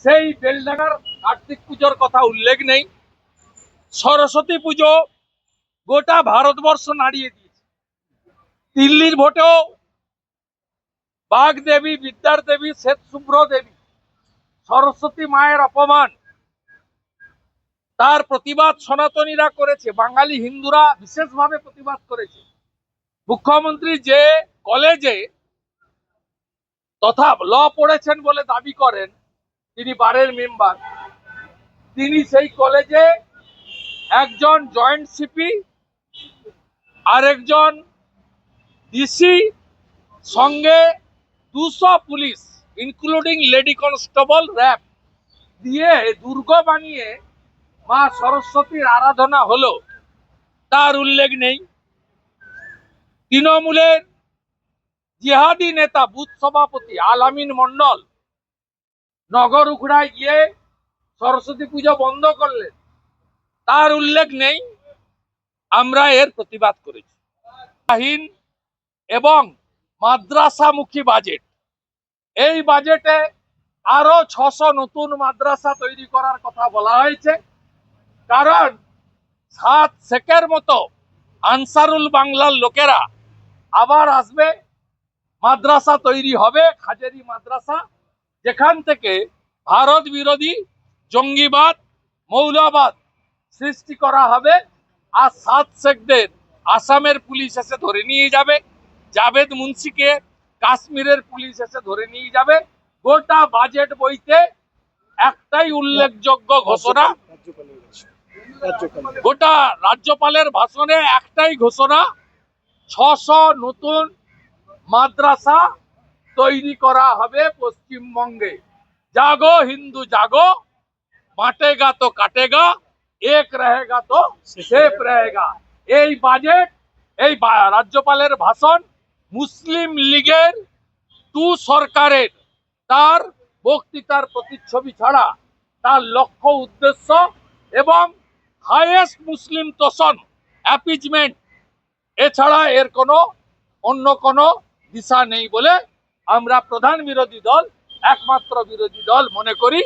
সেই বেলডাঙ্গার কার্তিক পুজোর কথা উল্লেখ নেই। সরস্বতী পুজো গোটা ভারতবর্ষ নাড়িয়ে দিয়েছে। দিল্লির ভোটেও বাগ দেবী, বিদ্যার দেবী, শ্বেত শুভ্র দেবী, সরস্বতী মায়ের অপমান, তার প্রতিবাদ সনাতনীরা করেছে, বাঙালি হিন্দুরা বিশেষভাবে প্রতিবাদ করেছে। মুখ্যমন্ত্রী যে কলেজে তথা ল পড়েছেন বলে দাবি করেন, তিনি বারের মেম্বার, তিনি সেই কলেজে একজন জয়েন্ট সিপি আর একজন ডিসি সঙ্গে 200 police including lady constable RAB দিয়ে দুর্গ বানিয়ে মা সরস্বতীর আরাধনা হলো, তার উল্লেখ নেই। তৃণমূলের জিহাদি নেতা বুথ সভাপতি আলামিন মন্ডল নগর উখড়ায় গিয়ে সরস্বতী পুজো বন্ধ করলেন, তার উল্লেখ নেই। আমরা এর প্রতিবাদ করেছি। এবং মাদ্রাসামুখী বাজেট, এই বাজেটে আরো 600 নতুন মাদ্রাসা তৈরি করার কথা বলা হয়েছে। কারণ 7 শেখের মতো আনসারুল বাংলার লোকেরা আবার আসবে, মাদ্রাসা তৈরি হবে, খাজেরি মাদ্রাসা, যেখান থেকে ভারত বিরোধী জঙ্গিবাদ, মৌলবাদ সৃষ্টি করা হবে। আর 7 শেখদের আসামের পুলিশ এসে ধরে নিয়ে যাবে, জাভেদ মুন্সিকে কাশ্মীরের পুলিশ এসে ধরে নিয়ে যাবে। গোটা বাজেট বইতে একটাই উল্লেখযোগ্য ঘোষণা, গোটা রাজ্যপালের ভাষণে একটাই ঘোষণা, 600 নতুন মাদ্রাসা তৈরি করা হবে পশ্চিমবঙ্গে। জাগো হিন্দু জাগো, বাঁটেগা তো কাটেগা, এক रहेगा তো সেফ रहेगा। এই বাজেট, এই রাজ্যপালের ভাষণ মুসলিম লীগের সরকারের তার বক্তৃতার প্রতিচ্ছবি ছাড়া তার লক্ষ্য উদ্দেশ্য এবং হাইয়েস্ট মুসলিম তোষণ অ্যাপিজমেন্ট এছাড়া এর অন্য কোনো দিশা নেই বলে আমরা প্রধান বিরোধী দল, একমাত্র বিরোধী দল মনে করি।